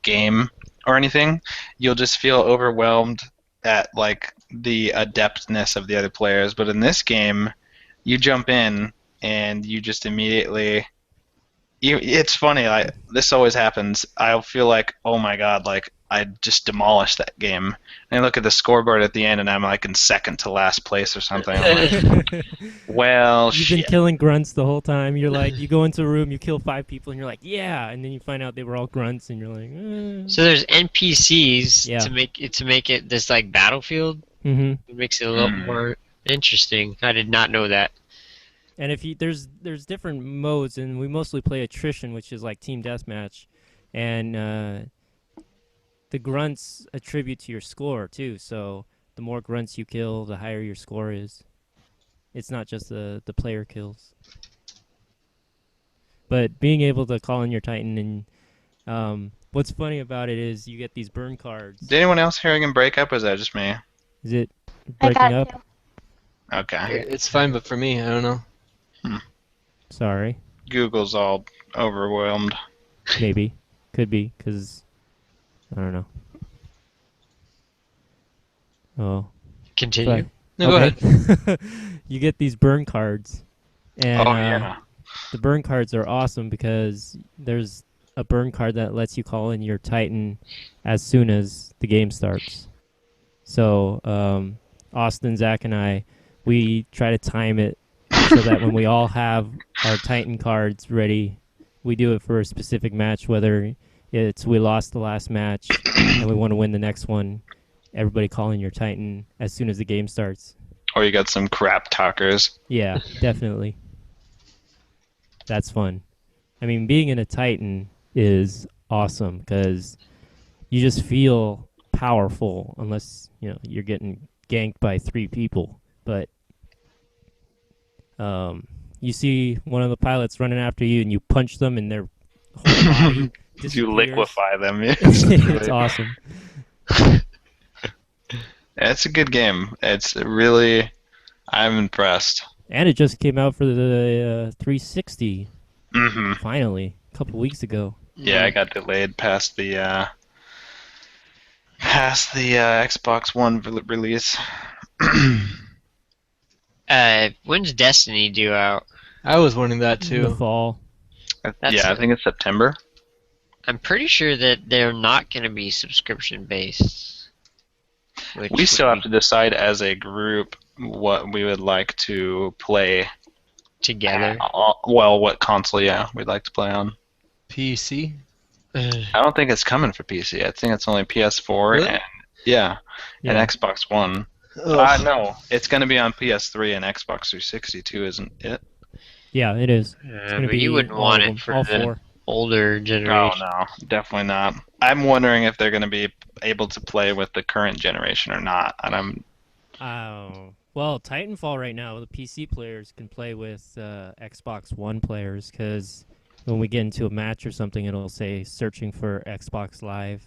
game or anything, you'll just feel overwhelmed at like the adeptness of the other players. But in this game, you jump in and you just immediately it's funny, this always happens. I'll feel like, oh my god, like I just demolished that game. And I look at the scoreboard at the end and I'm like in second to last place or something. I'm like, well, You've been shit. killing grunts the whole time. You're like, you go into a room, you kill 5 people, and you're like, yeah, and then you find out they were all grunts, and you're like, So there's NPCs Yeah. to make it this like battlefield. mm-hmm. It makes it a little more interesting. I did not know that. And if you there's different modes, and we mostly play attrition, which is like team deathmatch, and the grunts attribute to your score too. So the more grunts you kill, the higher your score is. It's not just the player kills. But being able to call in your Titan, and what's funny about it is you get these burn cards. Did anyone else hearing him break up, or is that just me? Is it I breaking got up? you. Okay. It's fine, but for me, I don't know. Sorry. Google's all overwhelmed. Maybe. Could be, because I don't know. Oh. Continue. No, go ahead. ahead. You get these burn cards. And Oh yeah. the burn cards are awesome because there's a burn card that lets you call in your Titan as soon as the game starts. So Austin, Zach, and I, we try to time it so that when we all have our Titan cards ready, we do it for a specific match, whether it's we lost the last match and we want to win the next one. Everybody calling your Titan as soon as the game starts. Or you got some crap talkers. Yeah, definitely. That's fun. I mean, being in a Titan is awesome because you just feel powerful unless, you're getting ganked by 3 people. But you see one of the pilots running after you and you punch them and their whole body You disappears. liquefy them. It's awesome. It's a good game. It's really, I'm impressed. And it just came out for the 360 hmm finally a couple weeks ago. Yeah, I got delayed past the Xbox One release. When's Destiny due out? I was wondering that In the too. fall. Yeah, I think it's September. I'm pretty sure that they're not going to be subscription based. We still have to decide as a group what we would like to play. together. Well, what console, yeah, we'd like to play on. PC? I don't think it's coming for PC. I think it's only PS4 Really? and Yeah. and Xbox One. Ugh. No, it's going to be on PS3 and Xbox 360 too, isn't it? Yeah, it is. It's gonna But be you wouldn't all want of it them, for all the 4. older Oh generation. no, definitely not. I'm wondering if they're going to be able to play with the current generation or not. And I'm Well, Titanfall right now, the PC players can play with Xbox One players because when we get into a match or something, it'll say searching for Xbox Live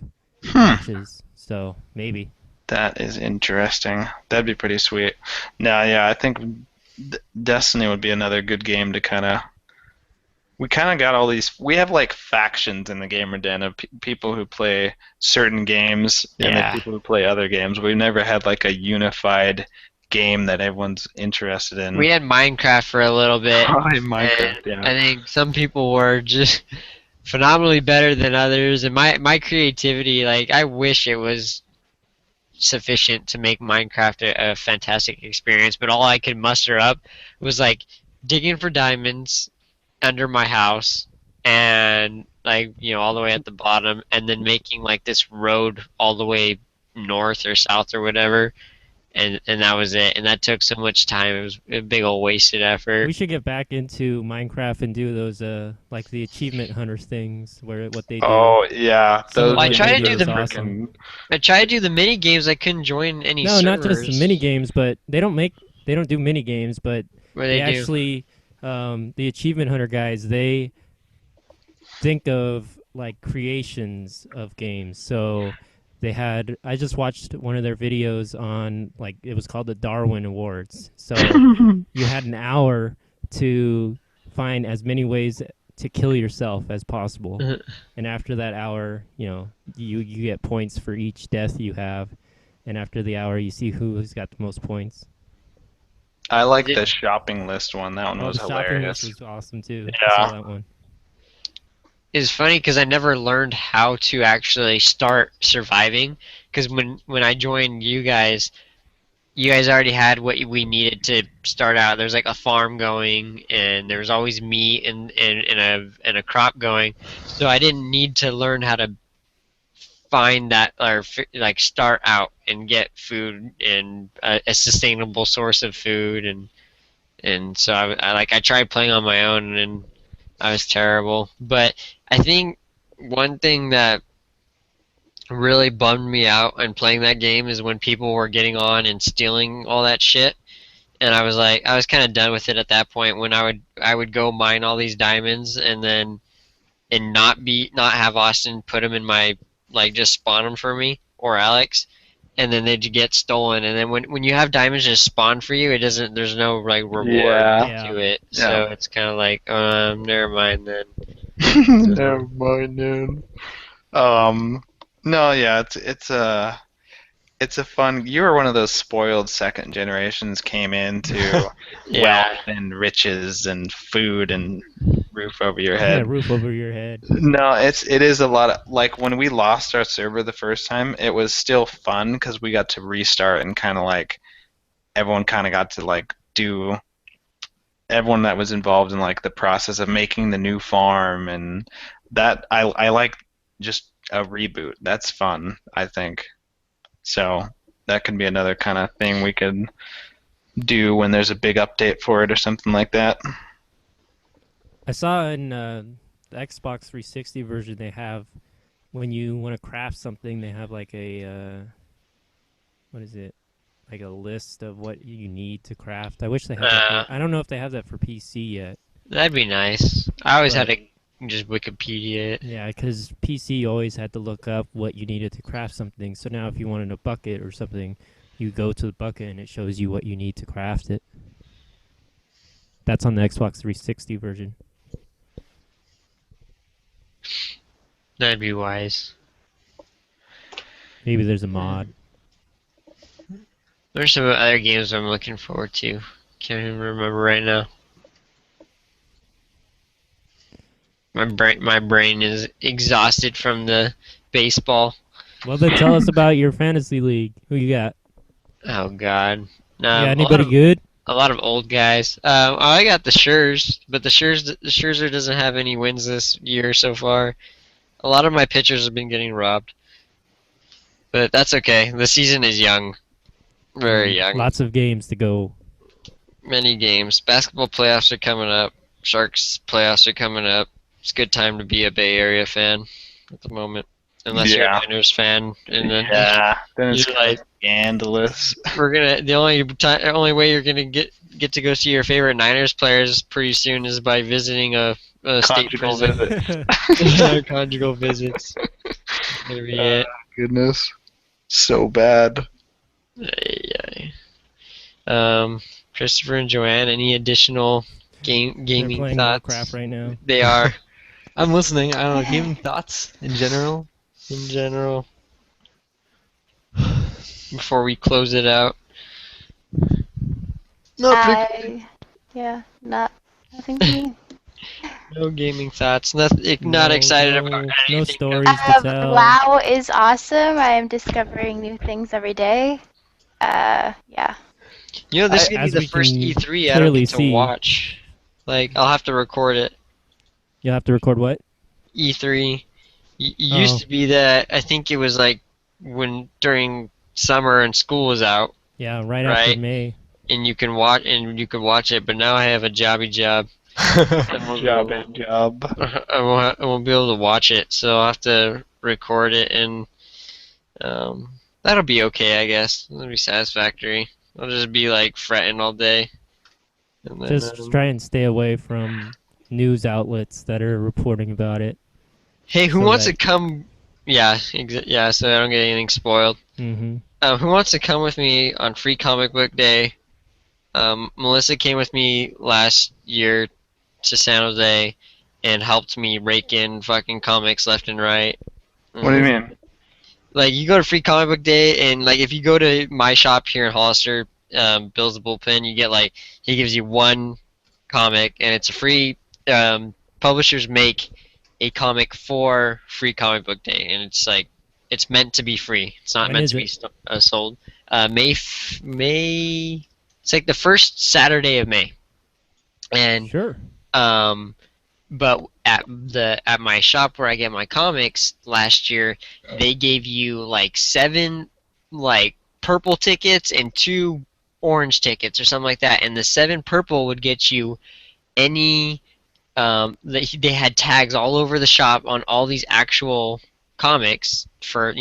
matches. So maybe. that is interesting. That'd be pretty sweet. No, yeah, I think Destiny would be another good game to kind of. We kind of got all these. We have like factions in the Gamer Den of people who play certain games and then Yeah. people who play other games. We've never had like a unified game that everyone's interested in. We had Minecraft for a little bit. Probably Minecraft, and yeah. I think some people were just phenomenally better than others, and my creativity, like I wish it was sufficient to make Minecraft a fantastic experience, but all I could muster up was like digging for diamonds under my house and like all the way at the bottom, and then making like this road all the way north or south or whatever. And that was it. And that took so much time. It was a big old wasted effort. We should get back into Minecraft and do those like the achievement hunters things where what they do. Oh yeah, Some of those Well, I try to do videos the- are awesome. I tried to do the mini games. I couldn't join any No, servers. not just the mini games, but they don't do mini games, but Where they they do. actually the achievement hunter guys, they think of like creations of games. So I just watched one of their videos on like it was called the Darwin Awards. So you had an hour to find as many ways to kill yourself as possible. Mhm. And after that hour, you get points for each death you have. And after the hour, you see who's got the most points. I like Did- the shopping list one. That one Oh, was the shopping hilarious. list was awesome too. Yeah. I saw that one. It's funny because I never learned how to actually start surviving. Because when I joined you guys already had what we needed to start out. There's like a farm going, and there was always meat and a crop going. So I didn't need to learn how to find that or like start out and get food and a sustainable source of food and so I tried playing on my own and I was terrible. But I think one thing that really bummed me out in playing that game is when people were getting on and stealing all that shit. And I was kind of done with it at that point when I would go mine all these diamonds and not have Austin put them in my just spawn them for me or Alex, and then they'd get stolen. And then when you have diamonds just spawn for you, there's no reward Yeah. to it. Yeah. So it's kind of like never mind then. Never mind, dude. No, yeah, it's a fun. You were one of those spoiled second generations came into Yeah. wealth and riches and food and roof over your head. Yeah, roof over your head. No, it is a lot of like when we lost our server the first time, it was still fun because we got to restart and kind of like everyone kind of got to like do everyone that was involved in like the process of making the new farm and that I like just a reboot. That's fun, I think. So that could be another kind of thing we could do when there's a big update for it or something like that. I saw in the Xbox 360 version they have when you want to craft something, they have like a what is it? Like a list of what you need to craft. I wish they had that. I don't know if they have that for PC yet. That'd be nice. I always But- had to just Wikipedia it. Yeah, because PC always had to look up what you needed to craft something. So now if you wanted a bucket or something, you go to the bucket and it shows you what you need to craft it. That's on the Xbox 360 version. That'd be wise. Maybe there's a mod. There's some other games I'm looking forward to. Can't even remember right now. My brain is exhausted from the baseball. Well, then tell us about your fantasy league. Who you got? Oh God. Yeah, A anybody lot of, good? a lot of old guys. I got the Schurz, but the Scherzer doesn't have any wins this year so far. A lot of my pitchers have been getting robbed, but that's okay. The season is young, very young. Lots of games to go. Many games. Basketball playoffs are coming up. Sharks playoffs are coming up. It's a good time to be a Bay Area fan at the moment, unless you're a Yeah. Niners fan. And then Yeah, then it's you're kind like, of scandalous. the only way you're gonna get to go see your favorite Niners players pretty soon is by visiting a state Conjugal prison. visit. Conjugal visits. That's gonna be it. Goodness, so bad. Ay, ay. Christopher and Joanne, any additional They're gaming playing thoughts? Warcraft right now. They are I'm listening. I don't know. Gaming thoughts in general. in general. Before we close it out. Yeah, nothing to me. No gaming thoughts. Not No, excited no- about no anything. stories to tell. WoW is awesome. I am discovering new things every day. Yeah. You know, this is gonna be As the we first can E3 I don't clearly get to see. watch. Like, I'll have to record it. You'll have to record what? E3. It used to be that I think it was like during summer and school was out, Yeah, right Right. after May. and you could watch it. But now I have a jobby job. Job. I won't be able to watch it, so I'll have to record it, and that'll be okay, I guess. That'll be satisfactory. I'll just be like fretting all day. And then, Just try and stay away from news outlets that are reporting about it. hey, who so wants to that- come? Yeah, yeah. So I don't get anything spoiled. Hmm. Who wants to come with me on Free Comic Book Day? Melissa came with me last year to San Jose and helped me rake in fucking comics left and right. What do you mean? Like, you go to Free Comic Book Day, and like if you go to my shop here in Hollister, Bill's the Bullpen, you get like he gives you one comic, and it's a free. Publishers make a comic for Free Comic Book Day, and it's like it's meant to be free. It's not When meant is to be it? sold. May. It's like the first Saturday of May, and Sure. but at my shop where I get my comics last year, they gave you like 7 like purple tickets and 2 orange tickets or something like that, and the 7 purple would get you any. They had tags all over the shop on all these actual comics for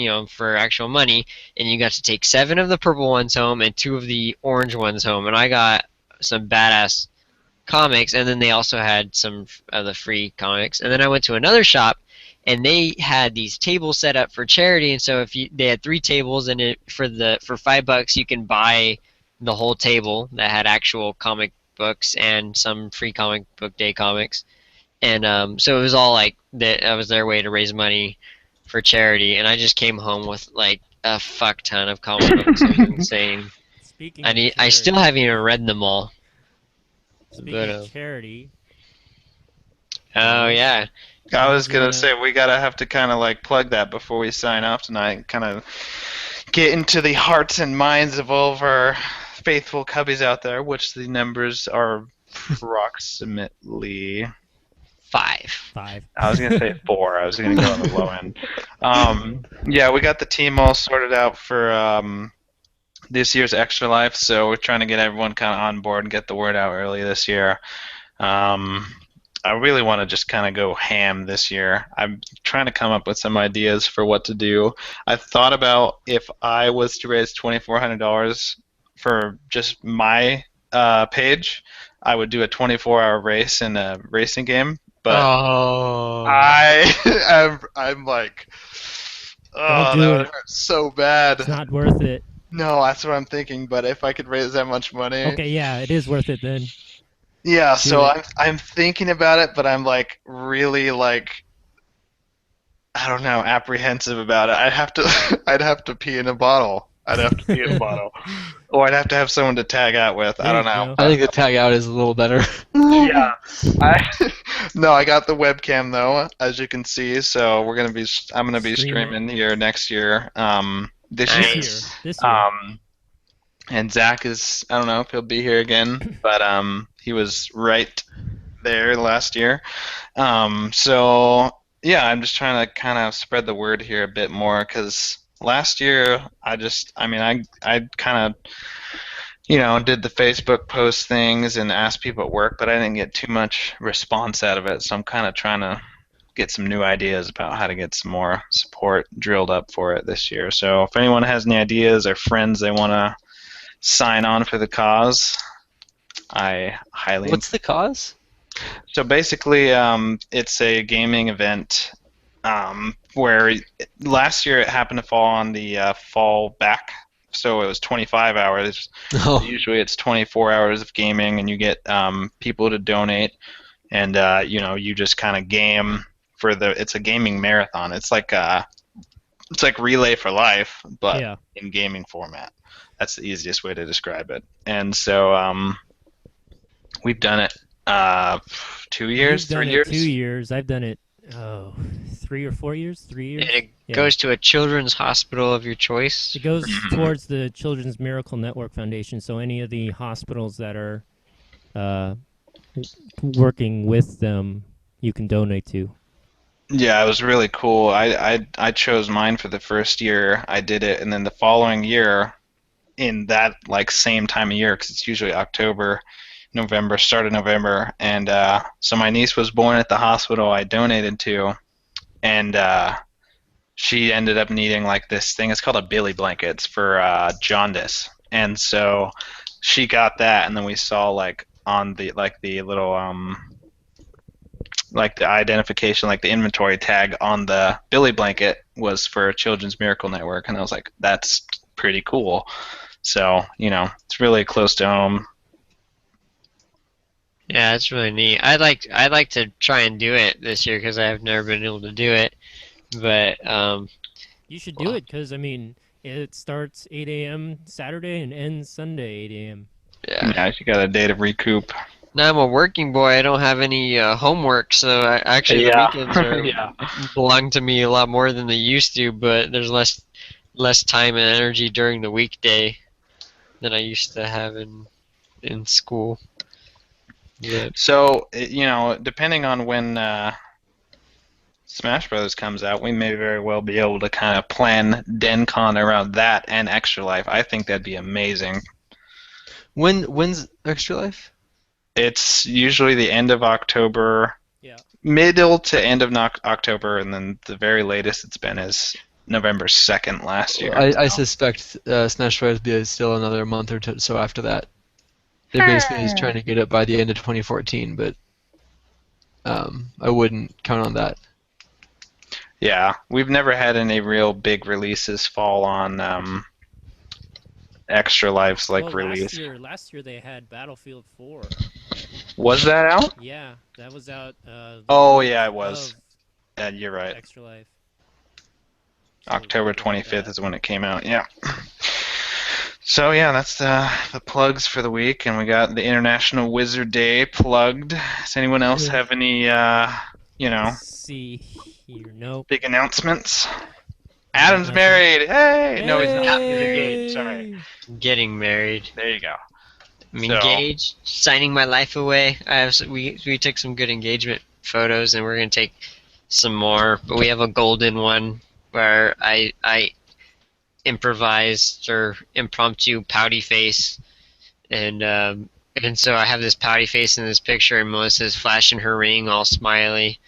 actual money, and you got to take 7 of the purple ones home and 2 of the orange ones home, and I got some badass comics, and then they also had some of the free comics. And then I went to another shop, and they had these tables set up for charity. And so they had 3 tables, and for $5 you can buy the whole table that had actual comic books and some Free Comic Book Day comics. And so it was all like that was their way to raise money for charity. And I just came home with like a fuck ton of comic books. It was insane. Speaking of I still charity- haven't even read them all. Speaking but, of charity, Oh yeah. I was gonna Yeah. say we gotta have to kind of like plug that before we sign off tonight. Kind of get into the hearts and minds of all of our faithful cubbies out there, which the numbers are approximately. 5. 5. I was gonna say 4. I was gonna go on the low end. Yeah, we got the team all sorted out for this year's Extra Life, so we're trying to get everyone kind of on board and get the word out early this year. I really want to just kind of go ham this year. I'm trying to come up with some ideas for what to do. I thought about if I was to raise $2,400 for just my page, I would do a 24-hour race in a racing game. But Oh. I'm like, oh, do that it. would hurt so bad. It's not worth it. No, that's what I'm thinking. But if I could raise that much money, Okay, yeah, it is worth it then. yeah. So it. I'm thinking about it, but I'm like really like I don't know, apprehensive about it. I'd have to pee in a bottle. I'd have to pee in a bottle, or I'd have to have someone to tag out with. I There don't you know. go. I think the tag out is a little better. Yeah. No, I got the webcam though, as you can see. So I'm gonna be Stream it. streaming here next year. This This year. year. This year. And Zach is, I don't know if he'll be here again, but he was right there last year. So yeah, I'm just trying to kind of spread the word here a bit more because last year I kind of did the Facebook post things and asked people at work, but I didn't get too much response out of it. So I'm kind of trying to get some new ideas about how to get some more support drilled up for it this year. So if anyone has any ideas or friends they want to sign on for the cause, I highly. What's the cause? So basically, it's a gaming event where last year it happened to fall on the fall back, so it was 25 hours. Oh, Usually it's 24 hours of gaming, and you get people to donate, and you just kind of game for it's a gaming marathon. It's like Relay for Life, but Yeah. in gaming format. That's the easiest way to describe it. And so we've done it 2 years, You've done 3 it years. 2 years. I've done it 3 or 4 years. 3 years. And it Yeah. goes to a children's hospital of your choice. It goes towards the Children's Miracle Network Foundation. So any of the hospitals that are working with them, you can donate to. Yeah, it was really cool. I chose mine for the first year I did it, and then the following year, in that like same time of year, because it's usually October, November, start of November, and so my niece was born at the hospital I donated to, and she ended up needing like this thing. It's called a Billy blanket. It's for jaundice, and so she got that, and then we saw like on the little like the identification, like the inventory tag on the Billy blanket was for Children's Miracle Network, and I was like, that's pretty cool. So it's really close to home. Yeah, it's really neat. I'd like to try and do it this year because I've never been able to do it. But You should do it because I mean it starts 8 a.m. Saturday and ends Sunday 8 a.m. yeah. Yeah, you got a day to recoup. Now I'm a working boy. I don't have any homework, so actually the weekends are yeah. belong to me a lot more than they used to. But there's less time and energy during the weekday than I used to have in school. Yeah. So, depending on when Smash Brothers comes out, we may very well be able to kind of plan DenCon around that and Extra Life. I think that'd be amazing. When's Extra Life? It's usually the end of October, Yeah. middle to end of October, and then the very latest it's been is November 2nd last year. I suspect Smash Bros. Will be still another month or so after that. They're basically just trying to get it by the end of 2014, but I wouldn't count on that. Yeah, we've never had any real big releases fall on Extra Life's Well, release. last year they had Battlefield 4. Was that out? Yeah, that was out. Oh, yeah, it was. of Yeah, you're right. Extra Life. October 25th is when it came out, yeah. So, yeah, that's the plugs for the week, and we got the International Wizard Day plugged. Does anyone else have any, Let's see here. Nope. big announcements? Adam's nothing. married! Hey! No, he's not. He's Hey! engaged, sorry. Getting married. There you go. I'm So- engaged, signing my life away. We took some good engagement photos, and we're gonna take some more. But we have a golden one where I improvised or impromptu pouty face, and so I have this pouty face in this picture, and Melissa's flashing her ring, all smiley,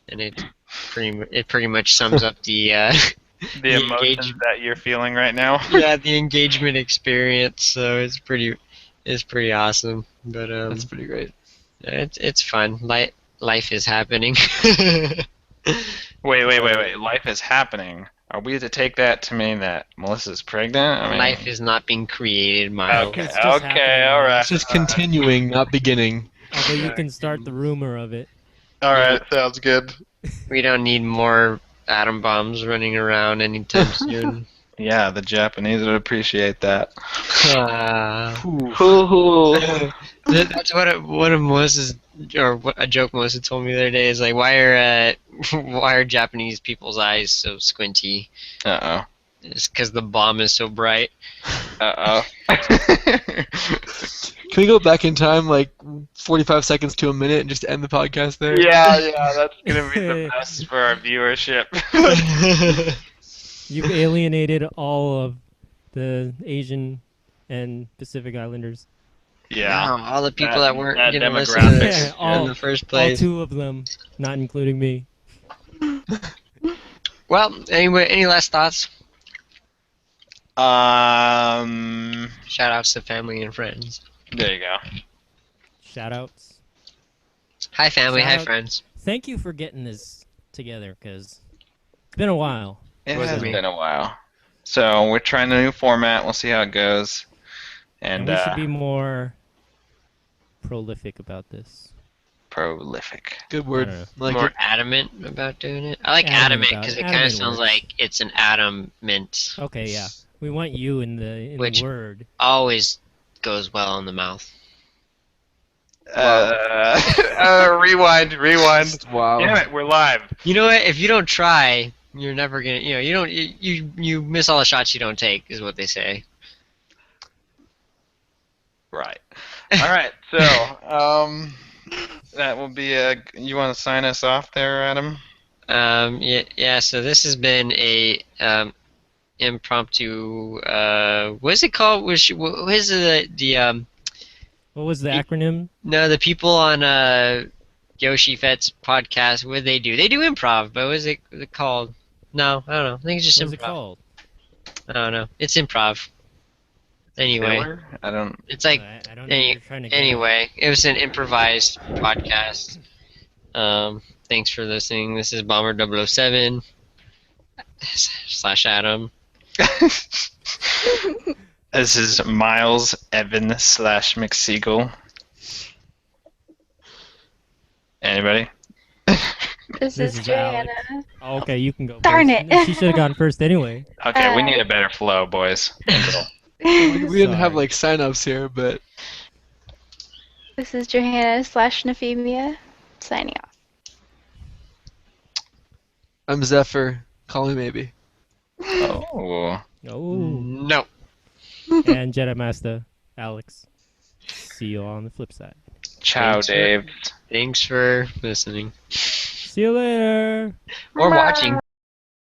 and it pretty much sums up the The emotions that you're feeling right now. yeah, the engagement experience. So it's pretty awesome. But That's pretty great. it's fun. Life is happening. Wait. Life is happening. Are we to take that to mean that Melissa's pregnant? I mean, Life is not being created, Miles. Okay, It's just okay, happening. all right. It's just continuing, not beginning. Although you can start the rumor of it. All right, sounds good. We don't need more atom bombs running around anytime soon. Yeah, the Japanese would appreciate that. That's what Melissa's or what a joke Melissa told me the other day is like, why are Japanese people's eyes so squinty? Uh It's because the bomb is so bright. oh. Can we go back in time, like 45 seconds to a minute, and just end the podcast there? Yeah, that's gonna be the best for our viewership. You've alienated all of the Asian and Pacific Islanders. Yeah. Wow, all the people that weren't that gonna listen to demographic. this Yeah, all- in the first All place. two of them, not including me. Well, anyway, any last thoughts? Shout outs to family and friends. There you go. Shoutouts. Hi family, hi Shout out- friends. Thank you for getting this together, because it's been a while. It Wasn't has me. been a while. So we're trying a new format. We'll see how it goes. And And we should be more prolific about this. prolific. Good word. I don't know. Like More it. adamant about doing it. I like Adamant adamant about because it. it kind of Adamant sounds works. like it's an adamant. Okay, yeah. We want you in the Which- word. Always goes well in the mouth. Rewind. Wow. Damn it, we're live. You know what? If you don't try, you're never gonna. You miss all the shots you don't take, is what they say. Right. All right. So, that will be you want to sign us off there, Adam? Yeah. So this has been a impromptu. What is it called? What is the What was the acronym? No, the people on Yoshi Fett's podcast, what do they do? They do improv, but what is it called? No, I don't know. I think it's just What's it improv. called? I don't know. It's improv. Anyway, Filler? I don't. it's like I don't know what you're trying to get at. anyway, it was an improvised podcast. Thanks for listening. This is Bomber 007 / Adam. This is Miles Evan / McSeagle. Anybody? This is is Joanna. Alex. Oh, okay, you can go Darn first. it. She should have gone first anyway. Okay, we need a better flow, boys. and girls. We didn't have Sorry. like sign-ups here, but This is Johanna / Nephemia signing off. I'm Zephyr. Call me maybe. Oh. Oh, No. and Jedi Master Alex. See you on the flip side. Ciao, Thanks for- Dave. Thanks for listening See you later. or watching.